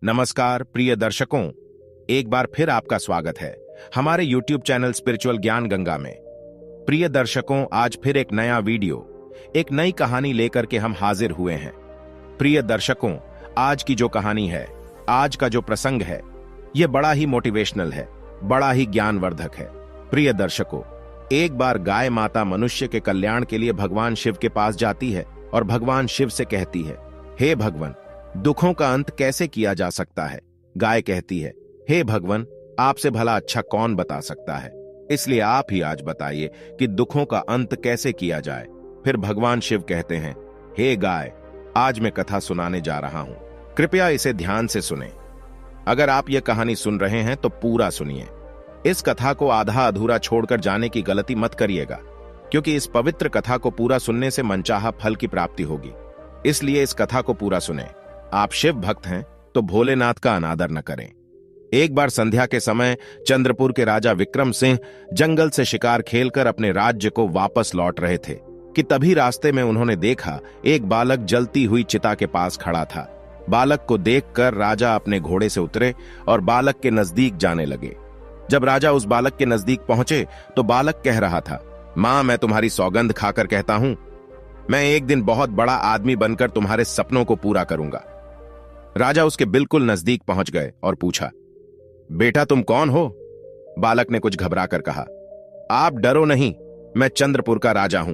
नमस्कार प्रिय दर्शकों, एक बार फिर आपका स्वागत है हमारे YouTube चैनल स्पिरिचुअल ज्ञान गंगा में। प्रिय दर्शकों, आज फिर एक नया वीडियो, एक नई कहानी लेकर के हम हाजिर हुए हैं। प्रिय दर्शकों, आज की जो कहानी है, आज का जो प्रसंग है, यह बड़ा ही मोटिवेशनल है, बड़ा ही ज्ञानवर्धक है। प्रिय दर्शकों, एक बार गाय माता मनुष्य के कल्याण के लिए भगवान शिव के पास जाती है और भगवान शिव से कहती है, हे भगवान, दुखों का अंत कैसे किया जा सकता है। गाय कहती है, हे भगवान, आपसे भला अच्छा कौन बता सकता है, इसलिए आप ही आज बताइए कि दुखों का अंत कैसे किया जाए। फिर भगवान शिव कहते हैं, हे गाय, आज मैं कथा सुनाने जा रहा हूं, कृपया इसे ध्यान से सुने। अगर आप यह कहानी सुन रहे हैं तो पूरा सुनिए। इस कथा को आधा अधूरा छोड़कर जाने की गलती मत करिएगा, क्योंकि इस पवित्र कथा को पूरा सुनने से मनचाहा फल की प्राप्ति होगी। इसलिए इस कथा को पूरा सुने। आप शिव भक्त हैं तो भोलेनाथ का अनादर न करें। एक बार संध्या के समय चंद्रपुर के राजा विक्रम सिंह जंगल से शिकार खेलकर अपने राज्य को वापस लौट रहे थे कि तभी रास्ते में उन्होंने देखा एक बालक जलती हुई चिता के पास खड़ा था। बालक को देखकर राजा अपने घोड़े से उतरे और बालक के नजदीक जाने लगे। जब राजा उस बालक के नजदीक पहुंचे तो बालक कह रहा था, मां, मैं तुम्हारी सौगंध खाकर कहता हूं, मैं एक दिन बहुत बड़ा आदमी बनकर तुम्हारे सपनों को पूरा करूंगा। राजा उसके बिल्कुल नजदीक पहुंच गए और पूछा, बेटा तुम कौन हो? बालक ने कुछ घबराकर कहा, आप डरो नहीं, मैं चंद्रपुर का राजा हूं।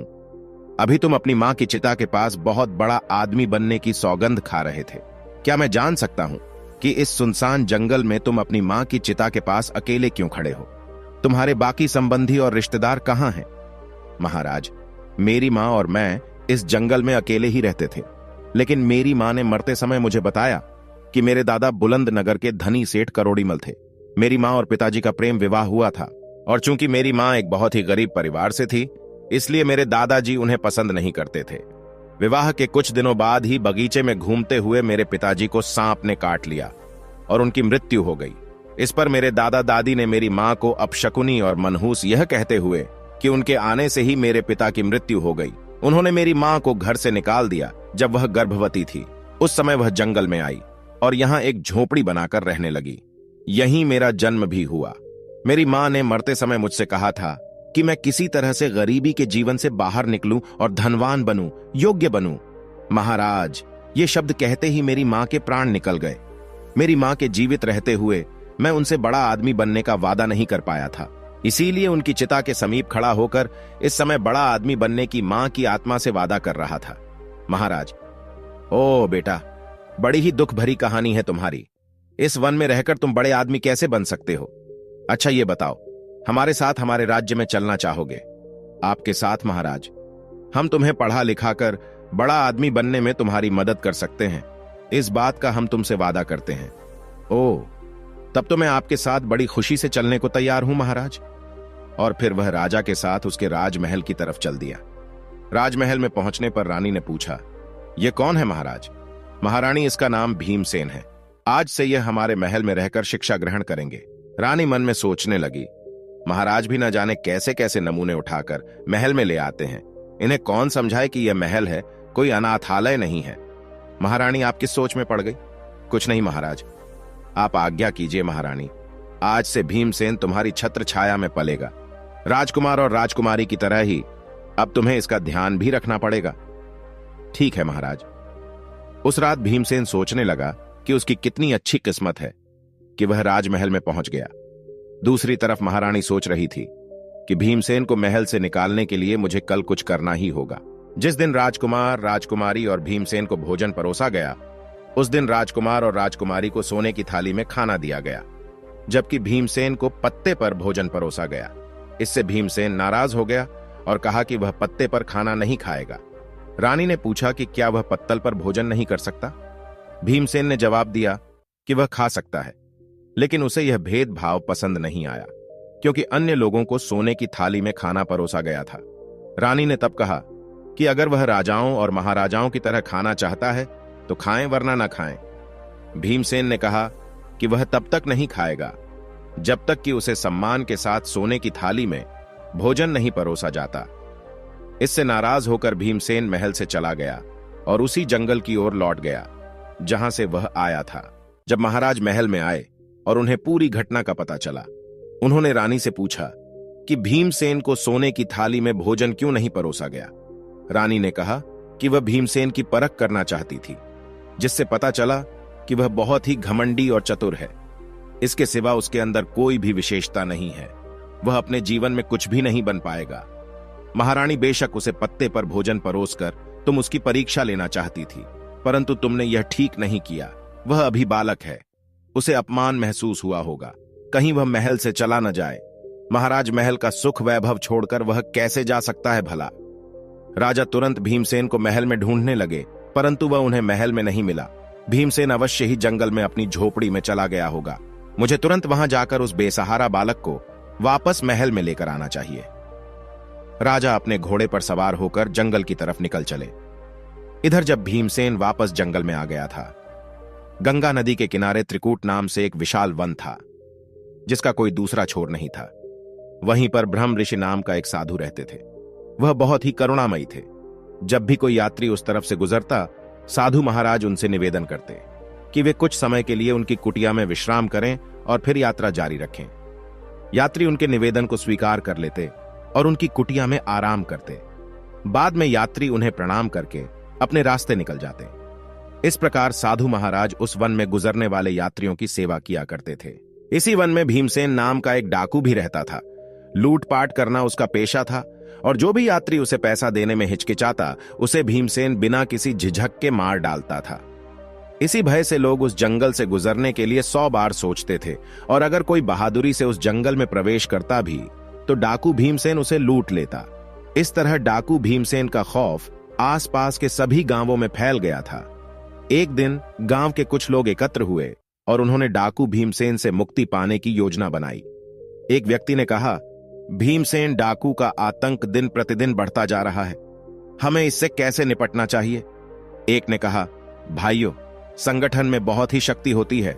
अभी तुम अपनी मां की चिता के पास बहुत बड़ा आदमी बनने की सौगंध खा रहे थे। क्या मैं जान सकता हूं कि इस सुनसान जंगल में तुम अपनी मां की चिता के पास अकेले क्यों खड़े हो? तुम्हारे बाकी संबंधी और रिश्तेदार कहां हैं? महाराज, मेरी मां और मैं इस जंगल में अकेले ही रहते थे, लेकिन मेरी मां ने मरते समय मुझे बताया कि मेरे दादा बुलंद नगर के धनी सेठ करोड़ीमल थे। मेरी मां और पिताजी का प्रेम विवाह हुआ था, और चूंकि मेरी मां एक बहुत ही गरीब परिवार से थी, इसलिए मेरे दादाजी उन्हें पसंद नहीं करते थे। विवाह के कुछ दिनों बाद ही बगीचे में घूमते हुए मेरे पिताजी को सांप ने काट लिया और उनकी मृत्यु हो गई। इस पर मेरे दादा दादी ने मेरी मां को अपशकुनी और मनहूस यह कहते हुए कि उनके आने से ही मेरे पिता की मृत्यु हो गई, उन्होंने मेरी मां को घर से निकाल दिया। जब वह गर्भवती थी उस समय वह जंगल में आई और यहां एक झोपड़ी बनाकर रहने लगी। यहीं मेरा जन्म भी हुआ। मेरी मां ने मरते समय मुझसे कहा था कि मैं किसी तरह से गरीबी के जीवन से बाहर निकलूं और धनवान बनूं, योग्य बनूं। महाराज, ये शब्द कहते ही मेरी मां के प्राण निकल गए। मेरी मां के जीवित रहते हुए मैं उनसे बड़ा आदमी बनने का वादा नहीं कर पाया था, इसीलिए उनकी चिता के समीप खड़ा होकर इस समय बड़ा आदमी बनने की मां की आत्मा से वादा कर रहा था। महाराज, ओ बेटा, बड़ी ही दुख भरी कहानी है तुम्हारी। इस वन में रहकर तुम बड़े आदमी कैसे बन सकते हो? अच्छा ये बताओ, हमारे साथ हमारे राज्य में चलना चाहोगे? आपके साथ महाराज, हम तुम्हें पढ़ा लिखाकर बड़ा आदमी बनने में तुम्हारी मदद कर सकते हैं, इस बात का हम तुमसे वादा करते हैं। ओह, तब तो मैं आपके साथ बड़ी खुशी से चलने को तैयार हूं महाराज। और फिर वह राजा के साथ उसके राजमहल की तरफ चल दिया। राजमहल में पहुंचने पर रानी ने पूछा, यह कौन है महाराज? महारानी, इसका नाम भीमसेन है। आज से यह हमारे महल में रहकर शिक्षा ग्रहण करेंगे। रानी मन में सोचने लगी, महाराज भी न जाने कैसे कैसे नमूने उठाकर महल में ले आते हैं, इन्हें कौन समझाए कि यह महल है, कोई अनाथालय नहीं है। महारानी आप किस सोच में पड़ गई? कुछ नहीं महाराज, आप आज्ञा कीजिए महारानी, आज से भीमसेन तुम्हारी छत्र छाया में पलेगा। राजकुमार और राजकुमारी की तरह ही अब तुम्हें इसका ध्यान भी रखना पड़ेगा। ठीक है महाराज। उस रात भीमसेन सोचने लगा कि उसकी कितनी अच्छी किस्मत है कि वह राजमहल में पहुंच गया। दूसरी तरफ महारानी सोच रही थी कि भीमसेन को महल से निकालने के लिए मुझे कल कुछ करना ही होगा। जिस दिन राजकुमार, राजकुमारी और भीमसेन को भोजन परोसा गया, उस दिन राजकुमार और राजकुमारी को सोने की थाली में खाना दिया गया, जबकि भीमसेन को पत्ते पर भोजन परोसा गया। इससे भीमसेन नाराज हो गया और कहा कि वह पत्ते पर खाना नहीं खाएगा। रानी ने पूछा कि क्या वह पत्तल पर भोजन नहीं कर सकता? भीमसेन ने जवाब दिया कि वह खा सकता है, लेकिन उसे यह भेदभाव पसंद नहीं आया, क्योंकि अन्य लोगों को सोने की थाली में खाना परोसा गया था। रानी ने तब कहा कि अगर वह राजाओं और महाराजाओं की तरह खाना चाहता है तो खाएं, वरना ना खाएं। भीमसेन ने कहा कि वह तब तक नहीं खाएगा जब तक कि उसे सम्मान के साथ सोने की थाली में भोजन नहीं परोसा जाता। इससे नाराज होकर भीमसेन महल से चला गया और उसी जंगल की ओर लौट गया जहां से वह आया था। जब महाराज महल में आए और उन्हें पूरी घटना का पता चला, उन्होंने रानी से पूछा कि भीमसेन को सोने की थाली में भोजन क्यों नहीं परोसा गया। रानी ने कहा कि वह भीमसेन की परख करना चाहती थी, जिससे पता चला कि वह बहुत ही घमंडी और चतुर है। इसके सिवा उसके अंदर कोई भी विशेषता नहीं है। वह अपने जीवन में कुछ भी नहीं बन पाएगा। महारानी बेशक उसे पत्ते पर भोजन परोसकर तुम उसकी परीक्षा लेना चाहती थी, परंतु तुमने यह ठीक नहीं किया। वह अभी बालक है, उसे अपमान महसूस हुआ होगा। कहीं वह महल से चला न जाए। महाराज महल का सुख वैभव छोड़कर वह कैसे जा सकता है भला। राजा तुरंत भीमसेन को महल में ढूंढने लगे, परंतु वह उन्हें महल में नहीं मिला। भीमसेन अवश्य ही जंगल में अपनी झोपड़ी में चला गया होगा। मुझे तुरंत वहां जाकर उस बेसहारा बालक को वापस महल में लेकर आना चाहिए। राजा अपने घोड़े पर सवार होकर जंगल की तरफ निकल चले। इधर जब भीमसेन वापस जंगल में आ गया था, गंगा नदी के किनारे त्रिकूट नाम से एक विशाल वन था, जिसका कोई दूसरा छोर नहीं था। वहीं पर ब्रह्म ऋषि नाम का एक साधु रहते थे। वह बहुत ही करुणामयी थे। जब भी कोई यात्री उस तरफ से गुजरता, साधु महाराज उनसे निवेदन करते कि वे कुछ समय के लिए उनकी कुटिया में विश्राम करें और फिर यात्रा जारी रखें। यात्री उनके निवेदन को स्वीकार कर लेते और उनकी कुटिया में आराम करते। बाद में यात्री उन्हें प्रणाम करके अपने रास्ते निकल जाते। इस प्रकार साधु महाराज उस वन में गुजरने वाले यात्रियों की सेवा किया करते थे। इसी वन में भीमसेन नाम का एक डाकू भी रहता था। लूटपाट करना उसका पेशा था और जो भी यात्री उसे पैसा देने में हिचकिचाता, उसे भीमसेन बिना किसी झिझक के मार डालता था। इसी भय से लोग उस जंगल से गुजरने के लिए 100 बार सोचते थे, और अगर कोई बहादुरी से उस जंगल में प्रवेश करता भी तो डाकू भीमसेन उसे लूट लेता। इस तरह डाकू भीमसेन का खौफ आसपास के सभी गांवों में फैल गया था। एक दिन गांव के कुछ लोग एकत्र हुए और उन्होंने डाकू भीमसेन से मुक्ति पाने की योजना बनाई। एक व्यक्ति ने कहा, भीमसेन डाकू का आतंक दिन प्रतिदिन बढ़ता जा रहा है, हमें इससे कैसे निपटना चाहिए। एक ने कहा, भाइयों, संगठन में बहुत ही शक्ति होती है।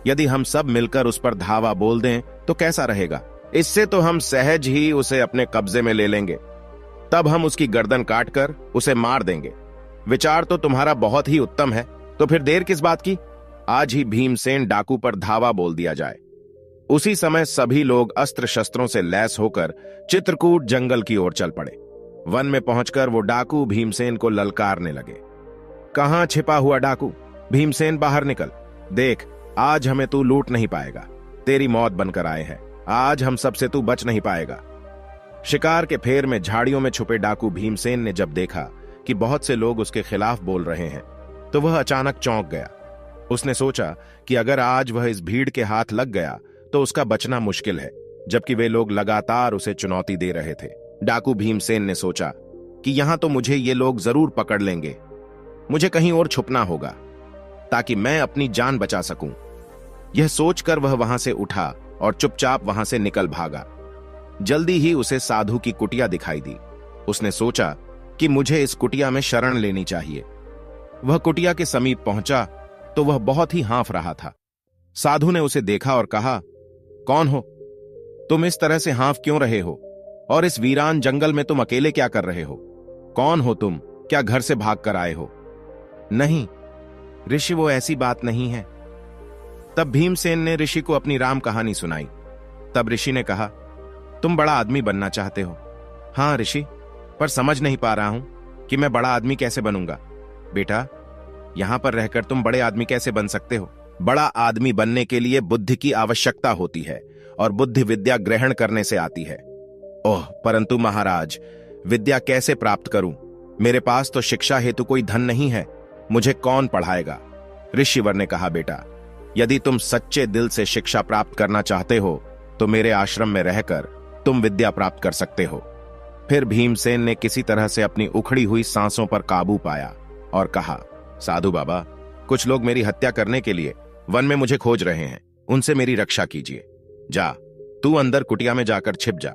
यदि हम सब मिलकर उस पर धावा बोल दें तो कैसा रहेगा। इससे तो हम सहज ही उसे अपने कब्जे में ले लेंगे। तब हम उसकी गर्दन काटकर उसे मार देंगे। विचार तो तुम्हारा बहुत ही उत्तम है, तो फिर देर किस बात की। आज ही भीमसेन डाकू पर धावा बोल दिया जाए। उसी समय सभी लोग अस्त्र शस्त्रों से लैस होकर चित्रकूट जंगल की ओर चल पड़े। वन में पहुंचकर वो डाकू भीमसेन को ललकारने लगे। कहां छिपा हुआ डाकू, भीमसेन बाहर निकल। देख, आज हमें तू लूट नहीं पाएगा। तेरी मौत बनकर आए हैं। आज हम सबसे तू बच नहीं पाएगा। शिकार के फेर में झाड़ियों में छुपे डाकू भीमसेन ने जब देखा कि बहुत से लोग उसके खिलाफ बोल रहे हैं, तो वह अचानक चौंक गया। उसने सोचा कि अगर आज वह इस भीड़ के हाथ लग गया तो उसका बचना मुश्किल है, जबकि वे लोग लगातार उसे चुनौती दे रहे थे। डाकू भीमसेन ने सोचा कि यहां तो मुझे ये लोग जरूर पकड़ लेंगे। मुझे कहीं और छुपना होगा ताकि मैं अपनी जान बचा सकूं। यह सोचकर वह वहां से उठा और चुपचाप वहां से निकल भागा। जल्दी ही उसे साधु की कुटिया दिखाई दी। उसने सोचा कि मुझे इस कुटिया में शरण लेनी चाहिए। वह कुटिया के समीप पहुंचा तो वह बहुत ही हाँफ रहा था। साधु ने उसे देखा और कहा, कौन हो तुम? इस तरह से हाँफ क्यों रहे हो? और इस वीरान जंगल में तुम अकेले क्या कर रहे हो? कौन हो तुम? क्या घर से भाग कर आए हो? नहीं ऋषि, वो ऐसी बात नहीं है। तब भीमसेन ने ऋषि को अपनी राम कहानी सुनाई। तब ऋषि ने कहा, तुम बड़ा आदमी बनना चाहते हो। हां ऋषि, पर समझ नहीं पा रहा हूं कि मैं बड़ा आदमी कैसे बनूंगा। बेटा, यहां पर रहकर तुम बड़े आदमी कैसे बन सकते हो? बड़ा आदमी बनने के लिए बुद्धि की आवश्यकता होती है और बुद्धि विद्या ग्रहण करने से आती है। ओह, परंतु महाराज, विद्या कैसे प्राप्त करूं? मेरे पास तो शिक्षा हेतु कोई धन नहीं है। मुझे कौन पढ़ाएगा? ऋषिवर ने कहा, बेटा, यदि तुम सच्चे दिल से शिक्षा प्राप्त करना चाहते हो तो मेरे आश्रम में रहकर तुम विद्या प्राप्त कर सकते हो। फिर भीमसेन ने किसी तरह से अपनी उखड़ी हुई सांसों पर काबू पाया और कहा, साधु बाबा, कुछ लोग मेरी हत्या करने के लिए वन में मुझे खोज रहे हैं। उनसे मेरी रक्षा कीजिए। जा, तू अंदर कुटिया में जाकर छिप जा।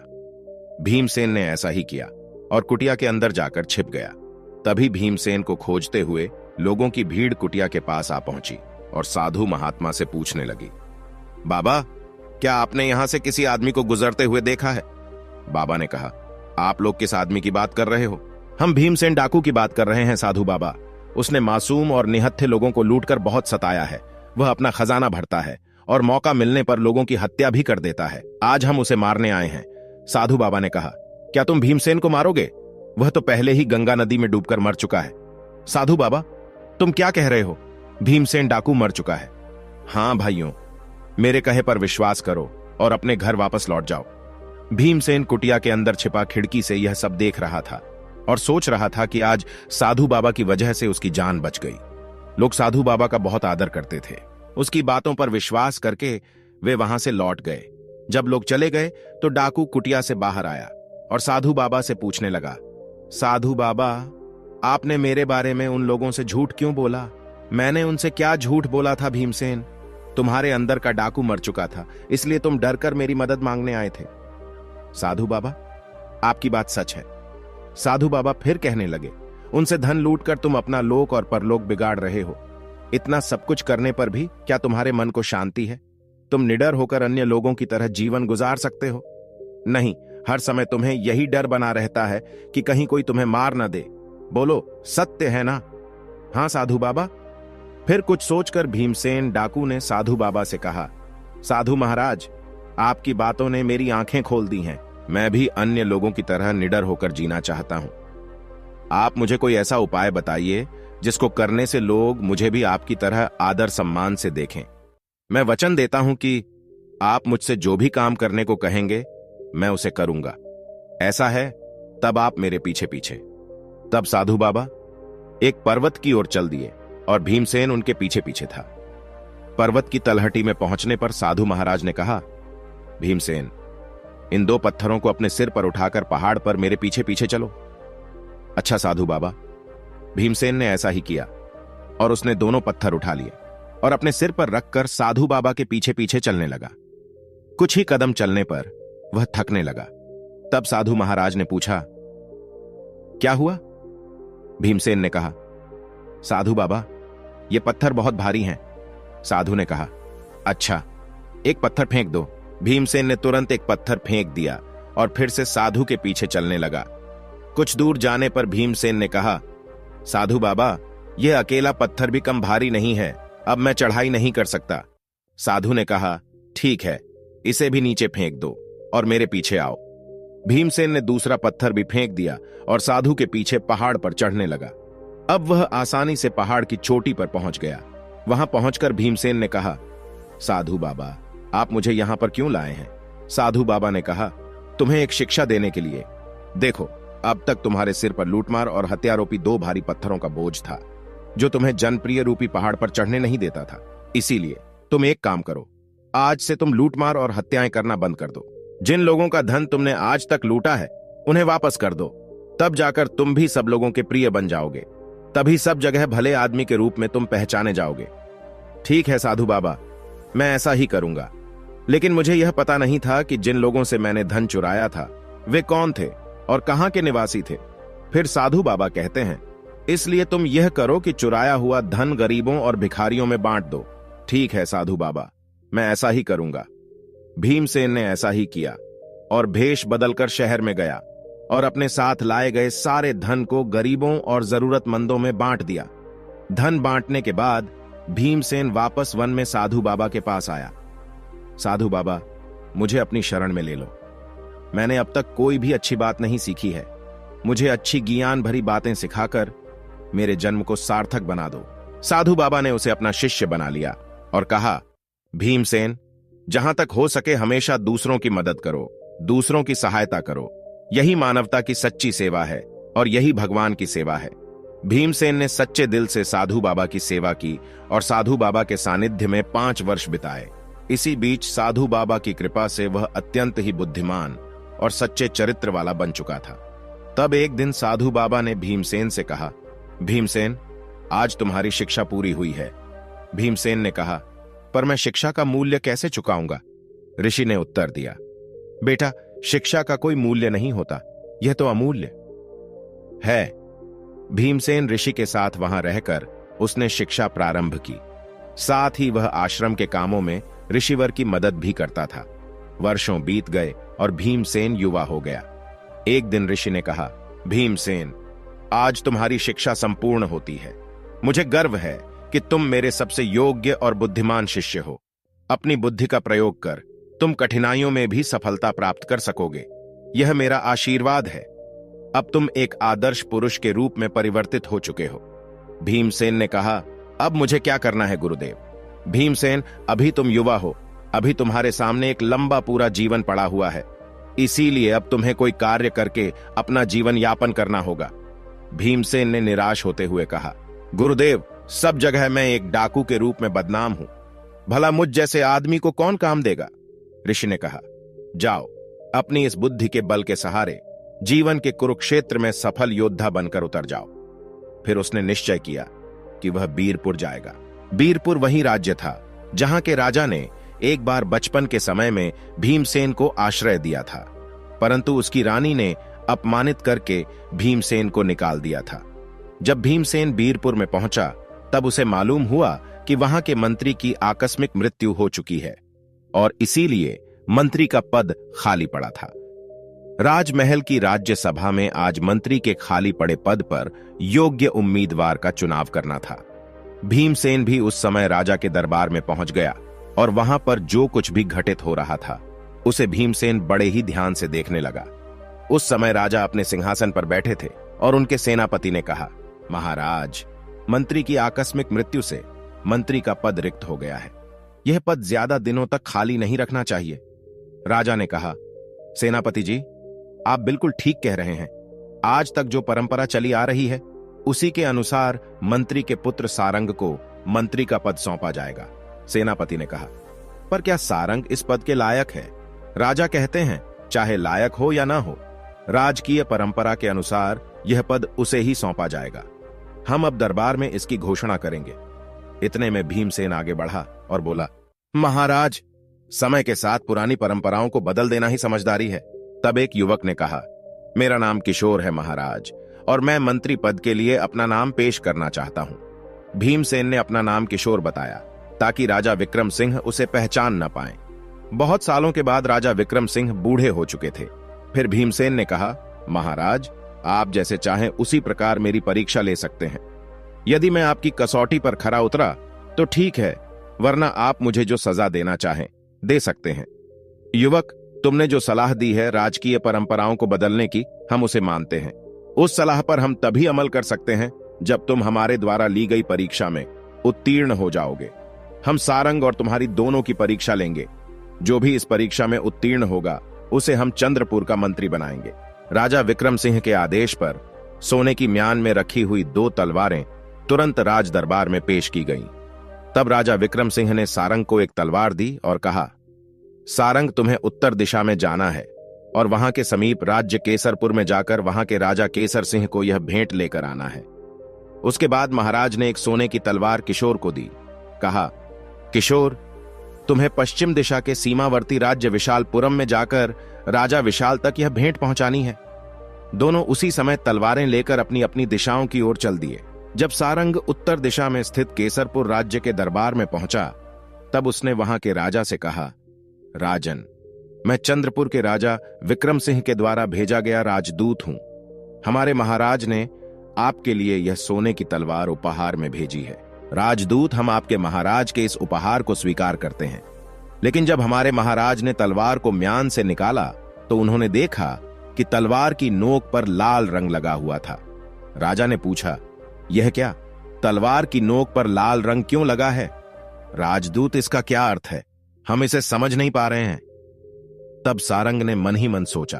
भीमसेन ने ऐसा ही किया और कुटिया के अंदर जाकर छिप गया। तभी भीमसेन को खोजते हुए लोगों की भीड़ कुटिया के पास आ पहुंची और साधु महात्मा से पूछने लगी, बाबा, क्या आपने यहां से किसी आदमी को गुजरते हुए देखा है? बाबा ने कहा, आप लोग किस आदमी की बात कर रहे हो? हम भीमसेन डाकू की बात कर रहे हैं साधु बाबा। उसने मासूम और निहत्थे लोगों को लूटकर बहुत सताया है वह अपना खजाना भरता है और मौका मिलने पर लोगों की हत्या भी कर देता है। आज हम उसे मारने आए हैं। साधु बाबा ने कहा, क्या तुम भीमसेन को मारोगे? वह तो पहले ही गंगा नदी में डूबकर मर चुका है। साधु बाबा, तुम क्या कह रहे हो? भीमसेन डाकू मर चुका है। हाँ भाइयों, मेरे कहे पर विश्वास करो और अपने घर वापस लौट जाओ। भीमसेन कुटिया के अंदर छिपा खिड़की से यह सब देख रहा था और सोच रहा था कि आज साधु बाबा की वजह से उसकी जान बच गई। लोग साधु बाबा का बहुत आदर करते थे। उसकी बातों पर विश्वास करके वे वहां से लौट गए। जब लोग चले गए तो डाकू कुटिया से बाहर आया और साधु बाबा से पूछने लगा, साधु बाबा, आपने मेरे बारे में उन लोगों से झूठ क्यों बोला? मैंने उनसे क्या झूठ बोला था भीमसेन? तुम्हारे अंदर का डाकू मर चुका था, इसलिए तुम डरकर मेरी मदद मांगने आए थे। साधु बाबा, आपकी बात सच है। साधु बाबा फिर कहने लगे, उनसे धन लूटकर तुम अपना लोक और परलोक बिगाड़ रहे हो। इतना सब कुछ करने पर भी क्या तुम्हारे मन को शांति है? तुम निडर होकर अन्य लोगों की तरह जीवन गुजार सकते हो? नहीं, हर समय तुम्हें यही डर बना रहता है कि कहीं कोई तुम्हें मार न दे। बोलो, सत्य है ना? हाँ साधु बाबा। फिर कुछ सोचकर भीमसेन डाकू ने साधु बाबा से कहा, साधु महाराज, आपकी बातों ने मेरी आंखें खोल दी हैं। मैं भी अन्य लोगों की तरह निडर होकर जीना चाहता हूं। आप मुझे कोई ऐसा उपाय बताइए जिसको करने से लोग मुझे भी आपकी तरह आदर सम्मान से देखें। मैं वचन देता हूं कि आप मुझसे जो भी काम करने को कहेंगे मैं उसे करूंगा। ऐसा है तब आप मेरे पीछे पीछे। तब साधु बाबा एक पर्वत की ओर चल दिए और भीमसेन उनके पीछे पीछे था। पर्वत की तलहटी में पहुंचने पर साधु महाराज ने कहा, भीमसेन, इन 2 पत्थरों को अपने सिर पर उठाकर पहाड़ पर मेरे पीछे पीछे चलो। अच्छा साधु बाबा। भीमसेन ने ऐसा ही किया और उसने दोनों पत्थर उठा लिए और अपने सिर पर रखकर साधु बाबा के पीछे पीछे चलने लगा। कुछ ही कदम चलने पर वह थकने लगा। तब साधु महाराज ने पूछा, क्या हुआ? भीमसेन ने कहा, साधु बाबा, ये पत्थर बहुत भारी हैं। साधु ने कहा, अच्छा, एक पत्थर फेंक दो। भीमसेन ने तुरंत एक पत्थर फेंक दिया और फिर से साधु के पीछे चलने लगा। कुछ दूर जाने पर भीमसेन ने कहा, साधु बाबा, यह अकेला पत्थर भी कम भारी नहीं है, अब मैं चढ़ाई नहीं कर सकता। साधु ने कहा, ठीक है, इसे भी नीचे फेंक दो और मेरे पीछे आओ। भीमसेन ने दूसरा पत्थर भी फेंक दिया और साधु के पीछे पहाड़ पर चढ़ने लगा। अब वह आसानी से पहाड़ की चोटी पर पहुंच गया। वहां पहुंचकर भीमसेन ने कहा, साधु बाबा, आप मुझे यहां पर क्यों लाए हैं? साधु बाबा ने कहा, तुम्हें एक शिक्षा देने के लिए। देखो, अब तक तुम्हारे सिर पर लूटमार और हत्यारोपी 2 भारी पत्थरों का बोझ था जो तुम्हें जनप्रिय रूपी पहाड़ पर चढ़ने नहीं देता था। इसीलिए तुम एक काम करो, आज से तुम लूटमार और हत्याएं करना बंद कर दो। जिन लोगों का धन तुमने आज तक लूटा है उन्हें वापस कर दो। तब जाकर तुम भी सब लोगों के प्रिय बन जाओगे। तभी सब जगह भले आदमी के रूप में तुम पहचाने जाओगे। ठीक है साधु बाबा, मैं ऐसा ही करूंगा। लेकिन मुझे यह पता नहीं था कि जिन लोगों से मैंने धन चुराया था वे कौन थे और कहां के निवासी थे। फिर साधु बाबा कहते हैं, इसलिए तुम यह करो कि चुराया हुआ धन गरीबों और भिखारियों में बांट दो। ठीक है साधु बाबा, मैं ऐसा ही करूंगा। भीमसेन ने ऐसा ही किया और भेष बदलकर शहर में गया और अपने साथ लाए गए सारे धन को गरीबों और जरूरतमंदों में बांट दिया। धन बांटने के बाद भीमसेन वापस वन में साधु बाबा के पास आया। साधु बाबा, मुझे अपनी शरण में ले लो। मैंने अब तक कोई भी अच्छी बात नहीं सीखी है। मुझे अच्छी ज्ञान भरी बातें सिखाकर मेरे जन्म को सार्थक बना दो। साधु बाबा ने उसे अपना शिष्य बना लिया और कहा, भीमसेन, जहां तक हो सके हमेशा दूसरों की मदद करो, दूसरों की सहायता करो। यही मानवता की सच्ची सेवा है और यही भगवान की सेवा है। भीमसेन ने सच्चे दिल से साधु बाबा की सेवा की और साधु बाबा के सानिध्य में 5 वर्ष बिताए। इसी बीच साधु बाबा की कृपा से वह अत्यंत ही बुद्धिमान और सच्चे चरित्र वाला बन चुका था। तब एक दिन साधु बाबा ने भीमसेन से कहा, भीमसेन, आज तुम्हारी शिक्षा पूरी हुई है। भीमसेन ने कहा, पर मैं शिक्षा का मूल्य कैसे चुकाऊंगा? ऋषि ने उत्तर दिया, बेटा, शिक्षा का कोई मूल्य नहीं होता, यह तो अमूल्य है। भीमसेन ऋषि के साथ वहां रहकर उसने शिक्षा प्रारंभ की। साथ ही वह आश्रम के कामों में ऋषिवर की मदद भी करता था। वर्षों बीत गए और भीमसेन युवा हो गया। एक दिन ऋषि ने कहा, भीमसेन, आज तुम्हारी शिक्षा संपूर्ण होती है। मुझे गर्व है कि तुम मेरे सबसे योग्य और बुद्धिमान शिष्य हो। अपनी बुद्धि का प्रयोग कर तुम कठिनाइयों में भी सफलता प्राप्त कर सकोगे। यह मेरा आशीर्वाद है। अब तुम एक आदर्श पुरुष के रूप में परिवर्तित हो चुके हो। भीमसेन ने कहा, अब मुझे क्या करना है गुरुदेव? भीमसेन, अभी तुम युवा हो, अभी तुम्हारे सामने एक लंबा पूरा जीवन पड़ा हुआ है, इसीलिए अब तुम्हें कोई कार्य करके अपना जीवन यापन करना होगा। भीमसेन ने निराश होते हुए कहा, गुरुदेव, सब जगह मैं एक डाकू के रूप में बदनाम हूं, भला मुझ जैसे आदमी को कौन काम देगा? ऋषि ने कहा, जाओ, अपनी इस बुद्धि के बल के सहारे जीवन के कुरुक्षेत्र में सफल योद्धा बनकर उतर जाओ। फिर उसने निश्चय किया कि वह बीरपुर जाएगा। बीरपुर वही राज्य था जहां के राजा ने एक बार बचपन के समय में भीमसेन को आश्रय दिया था, परंतु उसकी रानी ने अपमानित करके भीमसेन को निकाल दिया था। जब भीमसेन बीरपुर में पहुंचा तब उसे मालूम हुआ कि वहां के मंत्री की आकस्मिक मृत्यु हो चुकी है और इसीलिए मंत्री का पद खाली पड़ा था। राजमहल की राज्यसभा में आज मंत्री के खाली पड़े पद पर योग्य उम्मीदवार का चुनाव करना था। भीमसेन भी उस समय राजा के दरबार में पहुंच गया और वहां पर जो कुछ भी घटित हो रहा था उसे भीमसेन बड़े ही ध्यान से देखने लगा। उस समय राजा अपने सिंहासन पर बैठे थे और उनके सेनापति ने कहा, महाराज, मंत्री की आकस्मिक मृत्यु से मंत्री का पद रिक्त हो गया है। यह पद ज्यादा दिनों तक खाली नहीं रखना चाहिए। राजा ने कहा, सेनापति जी, आप बिल्कुल ठीक कह रहे हैं। आज तक जो परंपरा चली आ रही है उसी के अनुसार मंत्री के पुत्र सारंग को मंत्री का पद सौंपा जाएगा। सेनापति ने कहा, पर क्या सारंग इस पद के लायक है? राजा कहते हैं, चाहे लायक हो या ना हो, राजकीय परंपरा के अनुसार यह पद उसे ही सौंपा जाएगा। हम अब दरबार में इसकी घोषणा करेंगे। इतने में भीमसेन आगे बढ़ा और बोला, महाराज, समय के साथ पुरानी परंपराओं को बदल देना ही समझदारी है। तब एक युवक ने कहा, मेरा नाम किशोर है महाराज, और मैं मंत्री पद के लिए अपना नाम पेश करना चाहता हूं। भीमसेन ने अपना नाम किशोर बताया ताकि राजा विक्रम सिंह उसे पहचान न पाए। बहुत सालों के बाद राजा विक्रम सिंह बूढ़े हो चुके थे। फिर भीमसेन ने कहा, महाराज, आप जैसे चाहें उसी प्रकार मेरी परीक्षा ले सकते हैं। यदि मैं आपकी कसौटी पर खरा उतरा तो ठीक है, वरना आप मुझे जो सजा देना चाहें दे सकते हैं। युवक, तुमने जो सलाह दी है राजकीय परंपराओं को बदलने की, हम उसे मानते हैं। उस सलाह पर हम तभी अमल कर सकते हैं जब तुम हमारे द्वारा ली गई परीक्षा में उत्तीर्ण हो जाओगे। हम सारंग और तुम्हारी दोनों की परीक्षा लेंगे। जो भी इस परीक्षा में उत्तीर्ण होगा उसे हम चंद्रपुर का मंत्री बनाएंगे। राजा विक्रम सिंह के आदेश पर सोने की म्यान में रखी हुई 2 तलवारें तुरंत राज दरबार में पेश की गईं। तब राजा विक्रम सिंह ने सारंग को एक तलवार दी और कहा, सारंग, तुम्हें उत्तर दिशा में जाना है और वहां के समीप राज्य केसरपुर में जाकर वहां के राजा केसर सिंह को यह भेंट लेकर आना है। उसके बाद महाराज ने एक सोने की तलवार किशोर को दी। कहा, किशोर, तुम्हें पश्चिम दिशा के सीमावर्ती राज्य विशालपुरम में जाकर राजा विशाल तक यह भेंट पहुंचानी है। दोनों उसी समय तलवारें लेकर अपनी अपनी दिशाओं की ओर चल दिए। जब सारंग उत्तर दिशा में स्थित केसरपुर राज्य के दरबार में पहुंचा तब उसने वहां के राजा से कहा, राजन, मैं चंद्रपुर के राजा विक्रम सिंह के द्वारा भेजा गया राजदूत हूं। हमारे महाराज ने आपके लिए यह सोने की तलवार उपहार में भेजी है। राजदूत, हम आपके महाराज के इस उपहार को स्वीकार करते हैं। लेकिन जब हमारे महाराज ने तलवार को म्यान से निकाला तो उन्होंने देखा कि तलवार की नोक पर लाल रंग लगा हुआ था। राजा ने पूछा, यह क्या? तलवार की नोक पर लाल रंग क्यों लगा है? राजदूत, इसका क्या अर्थ है? हम इसे समझ नहीं पा रहे हैं। तब सारंग ने मन ही मन सोचा,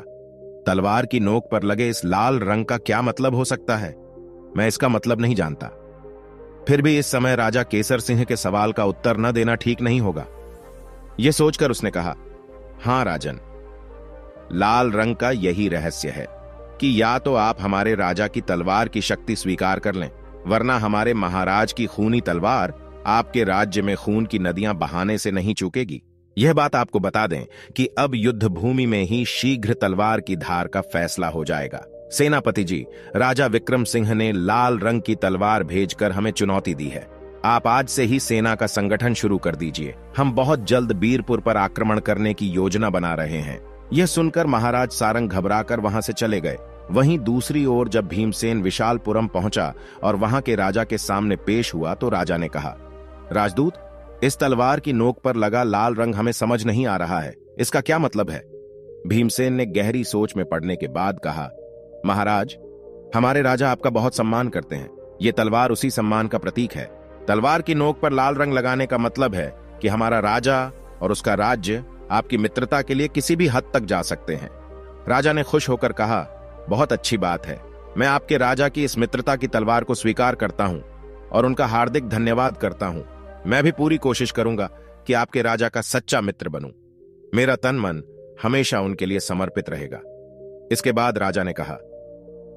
तलवार की नोक पर लगे इस लाल रंग का क्या मतलब हो सकता है? मैं इसका मतलब नहीं जानता। फिर भी इस समय राजा केसर सिंह के सवाल का उत्तर न देना ठीक नहीं होगा। यह सोचकर उसने कहा, हां राजन, लाल रंग का यही रहस्य है कि या तो आप हमारे राजा की तलवार की शक्ति स्वीकार कर लें, वरना हमारे महाराज की खूनी तलवार आपके राज्य में खून की नदियां बहाने से नहीं चूकेगी। यह बात आपको बता दें कि अब युद्ध भूमि में ही शीघ्र तलवार की धार का फैसला हो जाएगा। सेनापति जी, राजा विक्रम सिंह ने लाल रंग की तलवार भेजकर हमें चुनौती दी है। आप आज से ही सेना का संगठन शुरू कर दीजिए। हम बहुत जल्द बीरपुर पर आक्रमण करने की योजना बना रहे हैं। यह सुनकर महाराज सारंग घबराकर वहां से चले गए। वहीं दूसरी ओर जब भीमसेन विशालपुरम पहुंचा और वहां के राजा के सामने पेश हुआ तो राजा ने कहा, राजदूत, इस तलवार की नोक पर लगा लाल रंग हमें समझ नहीं आ रहा है, इसका क्या मतलब है? भीमसेन ने गहरी सोच में पड़ने के बाद कहा, महाराज, हमारे राजा आपका बहुत सम्मान करते हैं। ये तलवार उसी सम्मान का प्रतीक है। तलवार की नोक पर लाल रंग लगाने का मतलब है कि हमारा राजा और उसका राज्य आपकी मित्रता के लिए किसी भी हद तक जा सकते हैं। राजा ने खुश होकर कहा, बहुत अच्छी बात है। मैं आपके राजा की इस मित्रता की तलवार को स्वीकार करता हूं और उनका हार्दिक धन्यवाद करता हूं। मैं भी पूरी कोशिश करूंगा कि आपके राजा का सच्चा मित्र बनूं। मेरा तन मन हमेशा उनके लिए समर्पित रहेगा। इसके बाद राजा ने कहा,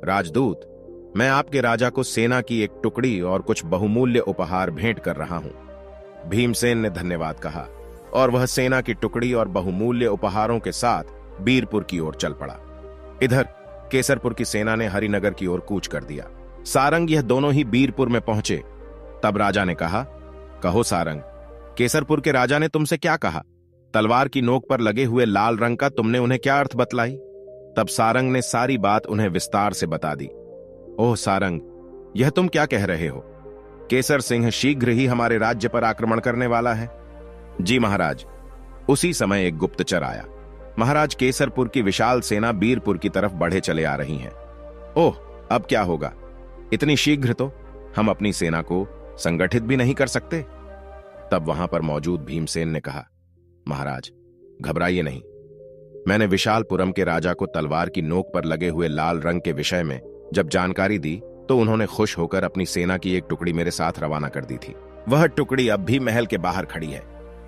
राजदूत, मैं आपके राजा को सेना की एक टुकड़ी और कुछ बहुमूल्य उपहार भेंट कर रहा हूं। भीमसेन ने धन्यवाद कहा और वह सेना की टुकड़ी और बहुमूल्य उपहारों के साथ बीरपुर की ओर चल पड़ा। इधर केसरपुर की सेना ने हरिनगर की ओर कूच कर दिया। सारंग यह दोनों ही बीरपुर में पहुंचे। तब राजा ने कहा, कहो सारंग, केसरपुर के राजा ने तुमसे क्या कहा? तलवार की नोक पर लगे हुए लाल रंग का तुमने उन्हें क्या अर्थ बतलाई? तब सारंग ने सारी बात उन्हें विस्तार से बता दी। ओह सारंग, यह तुम क्या कह रहे हो? केसर सिंह शीघ्र ही हमारे राज्य पर आक्रमण करने वाला है। जी महाराज। उसी समय एक गुप्तचर आया। महाराज, केसरपुर की विशाल सेना बीरपुर की तरफ बढ़े चले आ रही है। ओह, अब क्या होगा? इतनी शीघ्र तो हम अपनी सेना को संगठित भी नहीं कर सकते। तब वहां पर मौजूद भीमसेन ने कहा, महाराज, घबराइए नहीं। मैंने विशालपुरम के राजा को तलवार की नोक पर लगे हुए लाल रंग के विषय में जब जानकारी दी तो उन्होंने खुश होकर अपनी सेना की एक टुकड़ी मेरे साथ रवाना कर दी थी। वह टुकड़ी अब भी महल के बाहर खड़ी है।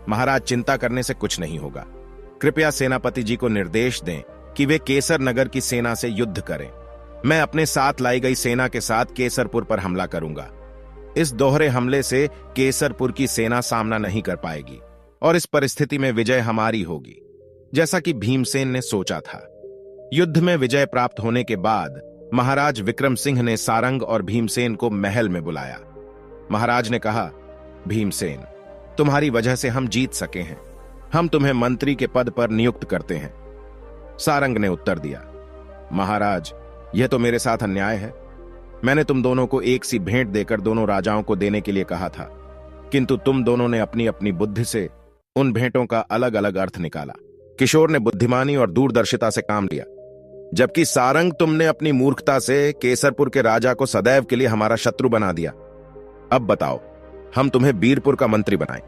महाराज, चिंता करने से कुछ नहीं होगा। कृपया सेनापति जी को निर्देश दें कि वे केसर नगर की सेना से युद्ध करें। मैं अपने साथ लाई गई सेना के साथ केसरपुर पर हमला करूंगा। इस दोहरे हमले से केसरपुर की सेना सामना नहीं कर पाएगी और इस परिस्थिति में विजय हमारी होगी, जैसा कि भीमसेन ने सोचा था। युद्ध में विजय प्राप्त होने के बाद महाराज विक्रम सिंह ने सारंग और भीमसेन को महल में बुलाया। महाराज ने कहा, भीमसेन, तुम्हारी वजह से हम जीत सके हैं। हम तुम्हें मंत्री के पद पर नियुक्त करते हैं। सारंग ने उत्तर दिया, महाराज, यह तो मेरे साथ अन्याय है। मैंने तुम दोनों को एक सी भेंट देकर दोनों राजाओं को देने के लिए कहा था, किंतु तुम दोनों ने अपनी अपनी बुद्धि से उन भेंटों का अलग अलग अर्थ निकाला। किशोर ने बुद्धिमानी और दूरदर्शिता से काम लिया, जबकि सारंग, तुमने अपनी मूर्खता से केसरपुर के राजा को सदैव के लिए हमारा शत्रु बना दिया। अब बताओ, हम तुम्हें बीरपुर का मंत्री बनाएं?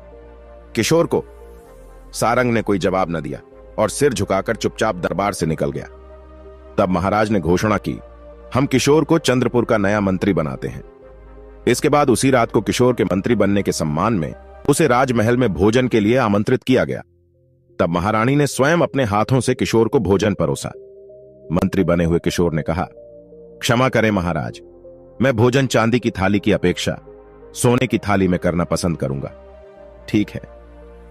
किशोर को? सारंग ने कोई जवाब न दिया और सिर झुकाकर चुपचाप दरबार से निकल गया। तब महाराज ने घोषणा की, हम किशोर को चंद्रपुर का नया मंत्री बनाते हैं। इसके बाद उसी रात को किशोर के मंत्री बनने के सम्मान में उसे राजमहल में भोजन के लिए आमंत्रित किया गया। तब महारानी ने स्वयं अपने हाथों से किशोर को भोजन परोसा। मंत्री बने हुए किशोर ने कहा, क्षमा करें महाराज, मैं भोजन चांदी की थाली की अपेक्षा सोने की थाली में करना पसंद करूंगा। ठीक है,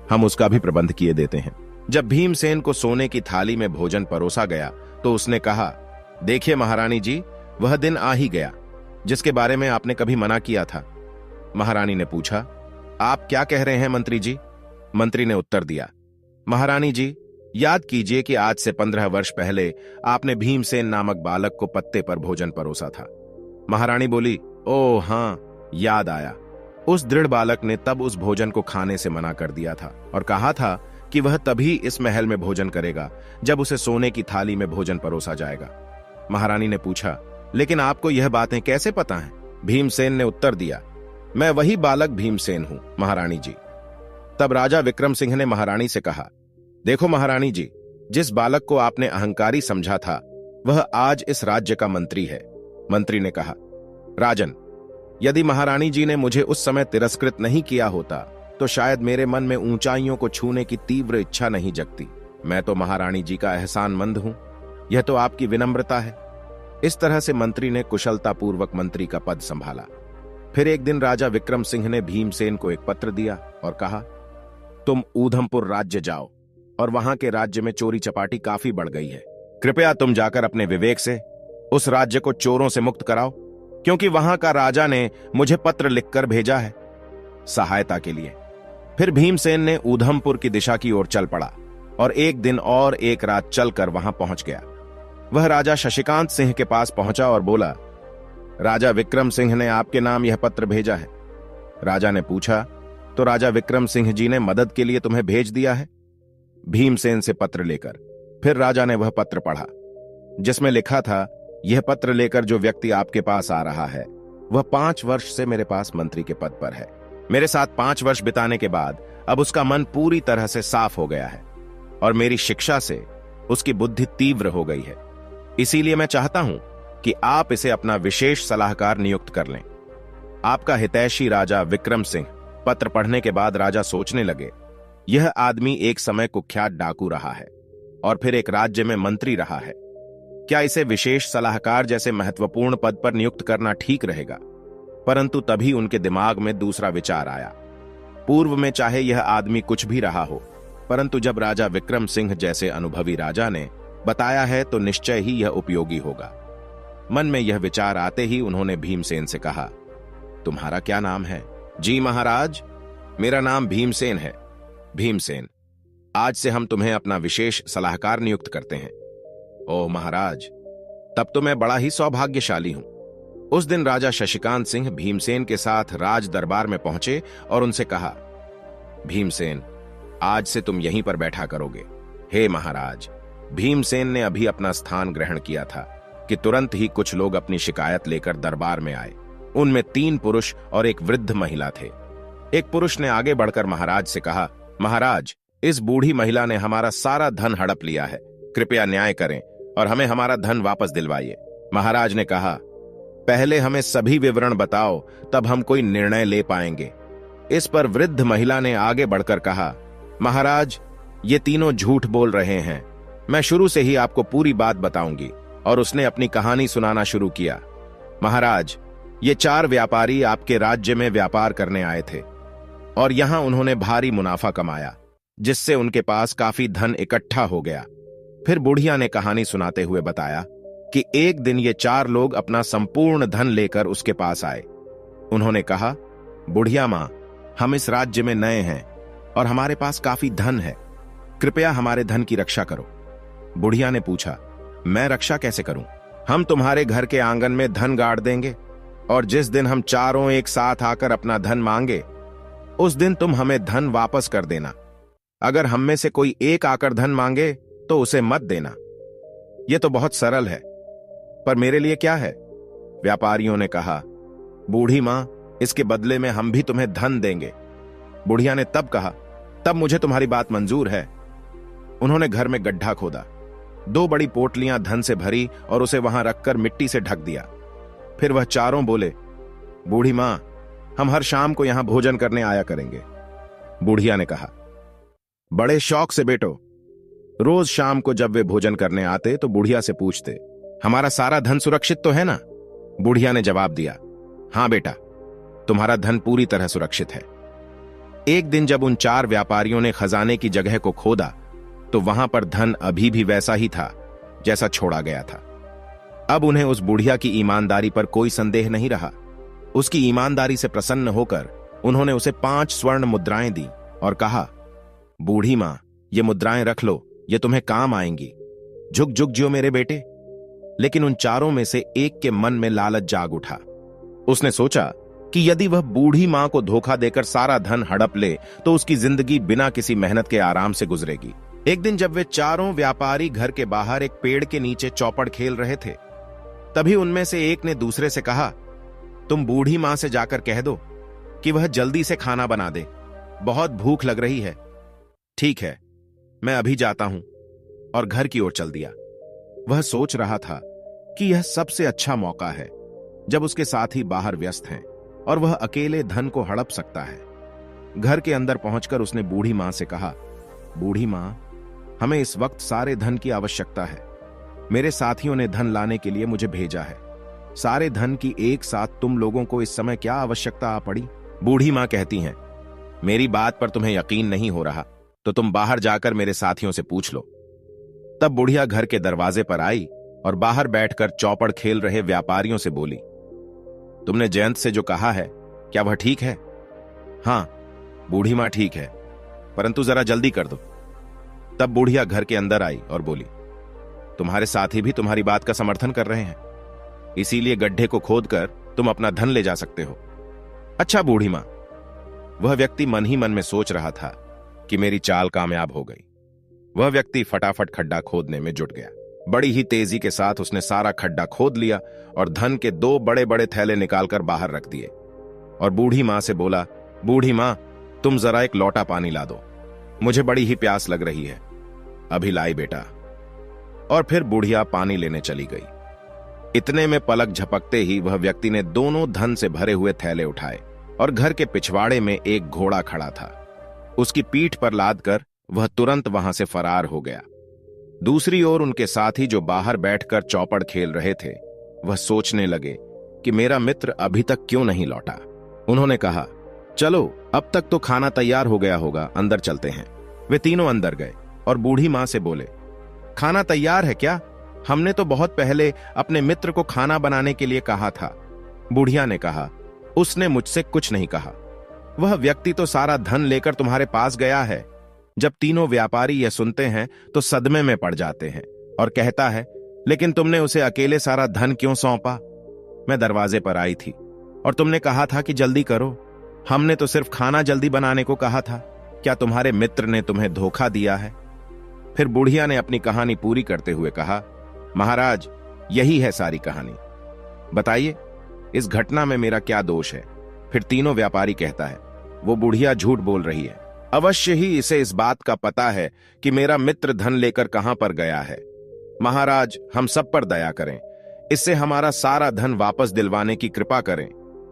हम उसका भी प्रबंध किए देते हैं। जब भीमसेन को सोने की थाली में भोजन परोसा गया तो उसने कहा, देखिए महारानी जी, वह दिन आ ही गया जिसके बारे में आपने कभी मना किया था। महारानी ने पूछा, आप क्या कह रहे हैं मंत्री जी? मंत्री ने उत्तर दिया, महारानी जी, याद कीजिए कि आज से 15 वर्ष पहले आपने भीमसेन नामक बालक को पत्ते पर भोजन परोसा था। महारानी बोली, ओह हां, याद आया। उस दृढ़ बालक ने तब उस भोजन को खाने से मना कर दिया था और कहा था कि वह तभी इस महल में भोजन करेगा जब उसे सोने की थाली में भोजन परोसा जाएगा। महारानी ने पूछा, लेकिन आपको यह बातें कैसे पता हैं? भीमसेन ने उत्तर दिया, मैं वही बालक भीमसेन हूं महारानी जी। तब राजा विक्रम सिंह ने महारानी से कहा, देखो महारानी जी, जिस बालक को आपने अहंकारी समझा था वह आज इस राज्य का मंत्री है। मंत्री ने कहा, राजन, यदि महारानी जी ने मुझे उस समय तिरस्कृत नहीं किया होता तो शायद मेरे मन में ऊंचाइयों को छूने की तीव्र इच्छा नहीं जगती। मैं तो महारानी जी का एहसानमंद हूं, यह तो आपकी विनम्रता है। इस तरह से मंत्री ने कुशलतापूर्वक मंत्री का पद संभाला। फिर एक दिन राजा विक्रम सिंह ने भीमसेन को एक पत्र दिया और कहा, तुम ऊधमपुर राज्य जाओ और वहां के राज्य में चोरी चपाटी काफी बढ़ गई है। कृपया तुम जाकर अपने विवेक से उस राज्य को चोरों से मुक्त कराओ, क्योंकि वहां का राजा ने मुझे पत्र लिखकर भेजा है सहायता के लिए। फिर भीमसेन ने ऊधमपुर की दिशा की ओर चल पड़ा और एक दिन और एक रात चलकर वहां पहुंच गया। वह राजा शशिकांत सिंह के पास पहुंचा और बोला, राजा विक्रम सिंह ने आपके नाम यह पत्र भेजा है। राजा ने पूछा, तो राजा विक्रम सिंह जी ने मदद के लिए तुम्हें भेज दिया है? भीमसेन से पत्र लेकर फिर राजा ने वह पत्र पढ़ा, जिसमें लिखा था, यह पत्र लेकर जो व्यक्ति आपके पास आ रहा है वह 5 वर्ष से मेरे पास मंत्री के पद पर है। मेरे साथ 5 वर्ष बिताने के बाद अब उसका मन पूरी तरह से साफ हो गया है और मेरी शिक्षा से उसकी बुद्धि तीव्र हो गई है। इसीलिए मैं चाहता हूं कि आप इसे अपना विशेष सलाहकार नियुक्त कर लें। आपका हितैषी राजा विक्रम सिंह। पत्र पढ़ने के बाद राजा सोचने लगे, यह आदमी एक समय कुख्यात डाकू रहा है और फिर एक राज्य में मंत्री रहा है। क्या इसे विशेष सलाहकार जैसे महत्वपूर्ण पद पर नियुक्त करना ठीक रहेगा? परंतु तभी उनके दिमाग में दूसरा विचार आया। पूर्व में चाहे यह आदमी कुछ भी रहा हो, परंतु जब राजा विक्रम सिंह जैसे अनुभवी राजा ने बताया है तो निश्चय ही यह उपयोगी होगा। मन में यह विचार आते ही उन्होंने भीमसेन से कहा, तुम्हारा क्या नाम है? जी महाराज, मेरा नाम भीमसेन है। भीमसेन, आज से हम तुम्हें अपना विशेष सलाहकार नियुक्त करते हैं। ओह महाराज, तब तो मैं बड़ा ही सौभाग्यशाली हूं। उस दिन राजा शशिकांत सिंह भीमसेन के साथ राज दरबार में पहुंचे और उनसे कहा, भीमसेन, आज से तुम यहीं पर बैठा करोगे। हे महाराज, भीमसेन ने अभी अपना स्थान ग्रहण किया था कि तुरंत ही कुछ लोग अपनी शिकायत लेकर दरबार में आए। उनमें 3 पुरुष और एक वृद्ध महिला थे। एक पुरुष ने आगे बढ़कर महाराज से कहा, महाराज, इस बूढ़ी महिला ने हमारा सारा धन हड़प लिया है। कृपया न्याय करें और हमें हमारा धन वापस दिलवाइए। महाराज ने कहा, पहले हमें सभी विवरण बताओ, तब हम कोई निर्णय ले पाएंगे। इस पर वृद्ध महिला ने आगे बढ़कर कहा, महाराज, ये तीनों झूठ बोल रहे हैं। मैं शुरू से ही आपको पूरी बात बताऊंगी। और उसने अपनी कहानी सुनाना शुरू किया। महाराज, ये 4 व्यापारी आपके राज्य में व्यापार करने आए थे और यहां उन्होंने भारी मुनाफा कमाया, जिससे उनके पास काफी धन इकट्ठा हो गया। फिर बुढ़िया ने कहानी सुनाते हुए बताया कि एक दिन ये 4 लोग अपना संपूर्ण धन लेकर उसके पास आए। उन्होंने कहा, बुढ़िया मां, हम इस राज्य में नए हैं और हमारे पास काफी धन है। कृपया हमारे धन की रक्षा करो। बुढ़िया ने पूछा, मैं रक्षा कैसे करूं? हम तुम्हारे घर के आंगन में धन गाड़ देंगे और जिस दिन हम चारों एक साथ आकर अपना धन मांगे, उस दिन तुम हमें धन वापस कर देना। अगर हम में से कोई एक आकर धन मांगे तो उसे मत देना। यह तो बहुत सरल है, पर मेरे लिए क्या है? व्यापारियों ने कहा, बूढ़ी मां, इसके बदले में हम भी तुम्हें धन देंगे। बुढ़िया ने तब कहा, तब मुझे तुम्हारी बात मंजूर है। उन्होंने घर में गड्ढा खोदा, 2 बड़ी पोटलियां धन से भरी और उसे वहां रखकर मिट्टी से ढक दिया। फिर वह चारों बोले, बूढ़ी मां, हम हर शाम को यहां भोजन करने आया करेंगे। बुढ़िया ने कहा, बड़े शौक से बेटो। रोज शाम को जब वे भोजन करने आते तो बुढ़िया से पूछते, हमारा सारा धन सुरक्षित तो है ना? बुढ़िया ने जवाब दिया, हां बेटा, तुम्हारा धन पूरी तरह सुरक्षित है। एक दिन जब उन 4 व्यापारियों ने खजाने की जगह को खोदा तो वहां पर धन अभी भी वैसा ही था जैसा छोड़ा गया था। अब उन्हें उस बुढ़िया की ईमानदारी पर कोई संदेह नहीं रहा। उसकी ईमानदारी से प्रसन्न होकर उन्होंने उसे 5 स्वर्ण मुद्राएं दी और कहा, बूढ़ी मां, ये मुद्राएं रख लो, ये तुम्हें काम आएंगी। झुक झुक जियो मेरे बेटे। लेकिन उन चारों में से एक के मन में लालच जाग उठा। उसने सोचा कि यदि वह बूढ़ी मां को धोखा देकर सारा धन हड़प ले तो उसकी जिंदगी बिना किसी मेहनत के आराम से गुजरेगी। एक दिन जब वे चारों व्यापारी घर के बाहर एक पेड़ के नीचे चौपड़ खेल रहे थे, तभी उनमें से एक ने दूसरे से कहा, तुम बूढ़ी मां से जाकर कह दो कि वह जल्दी से खाना बना दे, बहुत भूख लग रही है। ठीक है, मैं अभी जाता हूं, और घर की ओर चल दिया। वह सोच रहा था कि यह सबसे अच्छा मौका है जब उसके साथी बाहर व्यस्त हैं और वह अकेले धन को हड़प सकता है। घर के अंदर पहुंचकर उसने बूढ़ी मां से कहा, बूढ़ी मां, हमें इस वक्त सारे धन की आवश्यकता है। मेरे साथियों ने धन लाने के लिए मुझे भेजा है। सारे धन की एक साथ तुम लोगों को इस समय क्या आवश्यकता आ पड़ी? बूढ़ी मां कहती हैं, मेरी बात पर तुम्हें यकीन नहीं हो रहा तो तुम बाहर जाकर मेरे साथियों से पूछ लो। तब बुढ़िया घर के दरवाजे पर आई और बाहर बैठकर चौपड़ खेल रहे व्यापारियों से बोली, तुमने जयंत से जो कहा है, क्या वह ठीक है? हां बूढ़ी मां, ठीक है, परंतु जरा जल्दी कर दो। तब बुढ़िया घर के अंदर आई और बोली, तुम्हारे साथी भी तुम्हारी बात का समर्थन कर रहे हैं, इसीलिए गड्ढे को खोदकर तुम अपना धन ले जा सकते हो। अच्छा बूढ़ी मां, वह व्यक्ति मन ही मन में सोच रहा था कि मेरी चाल कामयाब हो गई। वह व्यक्ति फटाफट खड्डा खोदने में जुट गया। बड़ी ही तेजी के साथ उसने सारा खड्डा खोद लिया और धन के 2 बड़े बड़े थैले निकालकर बाहर रख दिए और बूढ़ी मां से बोला, बूढ़ी मां, तुम जरा एक लोटा पानी ला दो, मुझे बड़ी ही प्यास लग रही है। अभी लाई बेटा। और फिर बुढ़िया पानी लेने चली गई। इतने में पलक झपकते ही वह व्यक्ति ने दोनों धन से भरे हुए थैले उठाए और घर के पिछवाड़े में एक घोड़ा खड़ा था, उसकी पीठ पर लादकर वह तुरंत वहां से फरार हो गया। दूसरी ओर उनके साथी जो बाहर बैठकर चौपड़ खेल रहे थे, वह सोचने लगे कि मेरा मित्र अभी तक क्यों नहीं लौटा। उन्होंने कहा, चलो अब तक तो खाना तैयार हो गया होगा, अंदर चलते हैं। वे तीनों अंदर गए और बूढ़ी मां से बोले, खाना तैयार है क्या? हमने तो बहुत पहले अपने मित्र को खाना बनाने के लिए कहा था। बुढ़िया ने कहा, उसने मुझसे कुछ नहीं कहा, वह व्यक्ति तो सारा धन लेकर तुम्हारे पास गया है। जब तीनों व्यापारी यह सुनते हैं तो सदमे में पड़ जाते हैं और कहता है, लेकिन तुमने उसे अकेले सारा धन क्यों सौंपा? मैं दरवाजे पर आई थी और तुमने कहा था कि जल्दी करो। हमने तो सिर्फ खाना जल्दी बनाने को कहा था। क्या तुम्हारे मित्र ने तुम्हें धोखा दिया है? फिर बुढ़िया ने अपनी कहानी पूरी करते हुए कहा, महाराज, यही है सारी कहानी। बताइए, इस घटना में मेरा क्या दोष है? फिर तीनों व्यापारी कहता है, वो बुढ़िया झूठ बोल रही है। अवश्य ही इसे इस बात का पता है कि मेरा मित्र धन लेकर कहां पर गया है। महाराज, हम सब पर दया करें, इससे हमारा सारा धन वापस दिलवाने की कृपा करें।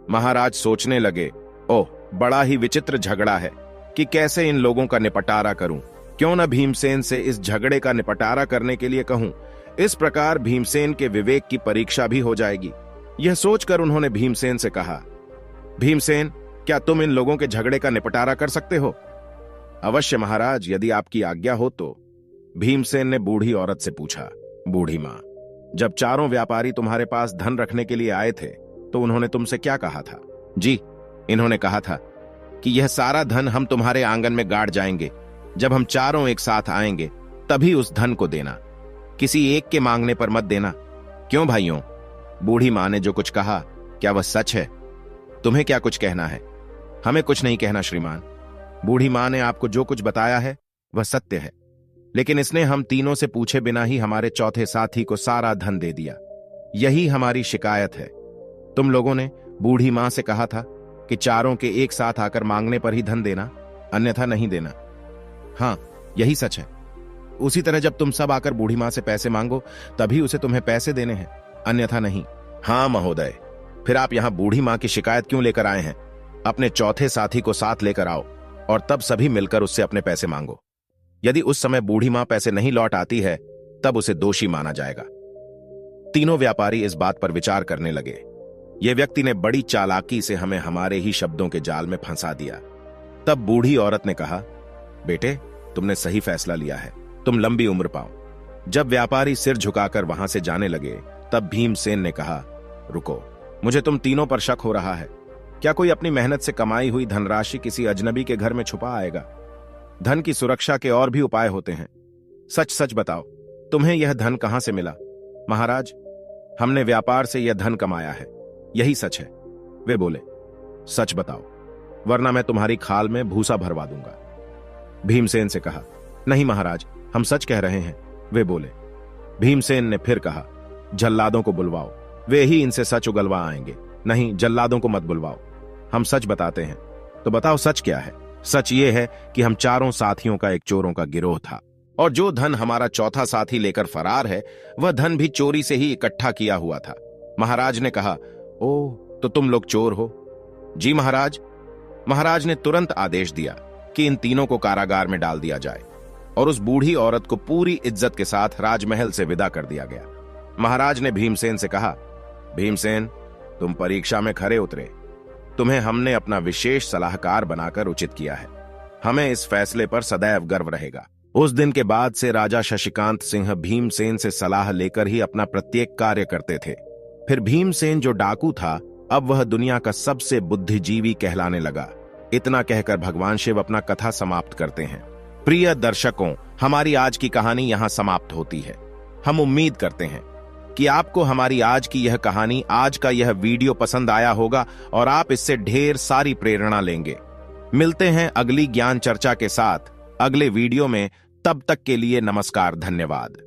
महाराज सोचने लगे, ओह, बड़ा ही विचित्र झगड़ा है कि कैसे इन लोगों का निपटारा करूं। क्यों न भीमसेन से इस झगड़े का निपटारा करने के लिए कहूं। इस प्रकार भीमसेन के विवेक की परीक्षा भी हो जाएगी। यह सोचकर उन्होंने भीमसेन से कहा, भीमसेन, क्या तुम इन लोगों के झगड़े का निपटारा कर सकते हो? अवश्य महाराज, यदि आपकी आज्ञा हो तो। भीमसेन ने बूढ़ी औरत से पूछा, बूढ़ी मां, जब चारों व्यापारी तुम्हारे पास धन रखने के लिए आए थे तो उन्होंने तुमसे क्या कहा था? जी, इन्होंने कहा था कि यह सारा धन हम तुम्हारे आंगन में गाड़ जाएंगे। जब हम चारों एक साथ आएंगे तभी उस धन को देना, किसी एक के मांगने पर मत देना। क्यों भाइयों? बूढ़ी मां ने जो कुछ कहा, क्या वह सच है? तुम्हें क्या कुछ कहना है? हमें कुछ नहीं कहना श्रीमान। बूढ़ी मां ने आपको जो कुछ बताया है वह सत्य है, लेकिन इसने हम तीनों से पूछे बिना ही हमारे चौथे साथी को सारा धन दे दिया। यही हमारी शिकायत है। तुम लोगों ने बूढ़ी मां से कहा था कि चारों के एक साथ आकर मांगने पर ही धन देना, अन्यथा नहीं देना। हाँ, यही सच है। उसी तरह जब तुम सब आकर बूढ़ी मां से पैसे मांगो तभी उसे तुम्हें पैसे देने हैं, अन्यथा नहीं। हाँ महोदय, फिर आप यहां बूढ़ी मां की शिकायत क्यों लेकर आए हैं? अपने चौथे साथी को साथ लेकर आओ और तब सभी मिलकर उससे अपने पैसे मांगो। यदि उस समय बूढ़ी मां पैसे नहीं लौट आती है तब उसे दोषी माना जाएगा। तीनों व्यापारी इस बात पर विचार करने लगे। यह व्यक्ति ने बड़ी चालाकी से हमें हमारे ही शब्दों के जाल में फंसा दिया। तब बूढ़ी औरत ने कहा, बेटे, तुमने सही फैसला लिया है, तुम लंबी उम्र पाओ। जब व्यापारी सिर झुकाकर वहां से जाने लगे तब भीमसेन ने कहा, रुको, मुझे तुम तीनों पर शक हो रहा है। क्या कोई अपनी मेहनत से कमाई हुई धनराशि किसी अजनबी के घर में छुपा आएगा? धन की सुरक्षा के और भी उपाय होते हैं। सच सच बताओ, तुम्हें यह धन कहां से मिला? महाराज, हमने व्यापार से यह धन कमाया है, यही सच है। वे बोले, सच बताओ, वरना मैं तुम्हारी खाल में भूसा भरवा दूंगा। भीमसेन से कहा, नहीं महाराज, हम सच कह रहे हैं। वे बोले। भीमसेन ने फिर कहा, जल्लादों को बुलवाओ, वे ही इनसे सच उगलवा आएंगे। नहीं, जल्लादों को मत बुलवाओ, हम सच बताते हैं। तो बताओ सच क्या है? सच ये है कि हम चारों साथियों का एक चोरों का गिरोह था और जो धन हमारा चौथा साथी लेकर फरार है वह धन भी चोरी से ही इकट्ठा किया हुआ था। महाराज ने कहा, ओह, तो तुम लोग चोर हो? जी महाराज। महाराज ने तुरंत आदेश दिया कि इन तीनों को कारागार में डाल दिया जाए और उस बूढ़ी औरत को पूरी इज्जत के साथ राजमहल से विदा कर दिया गया। महाराज ने भीमसेन से कहा, भीमसेन, तुम परीक्षा में खरे उतरे। तुम्हें हमने अपना विशेष सलाहकार बनाकर उचित किया है। हमें इस फैसले पर सदैव गर्व रहेगा। उस दिन के बाद से राजा शशिकांत सिंह भीमसेन से सलाह लेकर ही अपना प्रत्येक कार्य करते थे। फिर भीमसेन जो डाकू था, अब वह दुनिया का सबसे बुद्धिजीवी कहलाने लगा। इतना कहकर भगवान शिव अपना कथा समाप्त करते हैं। प्रिय दर्शकों, हमारी आज की कहानी यहां समाप्त होती है। हम उम्मीद करते हैं कि आपको हमारी आज की यह कहानी, आज का यह वीडियो पसंद आया होगा और आप इससे ढेर सारी प्रेरणा लेंगे। मिलते हैं अगली ज्ञान चर्चा के साथ अगले वीडियो में। तब तक के लिए नमस्कार, धन्यवाद।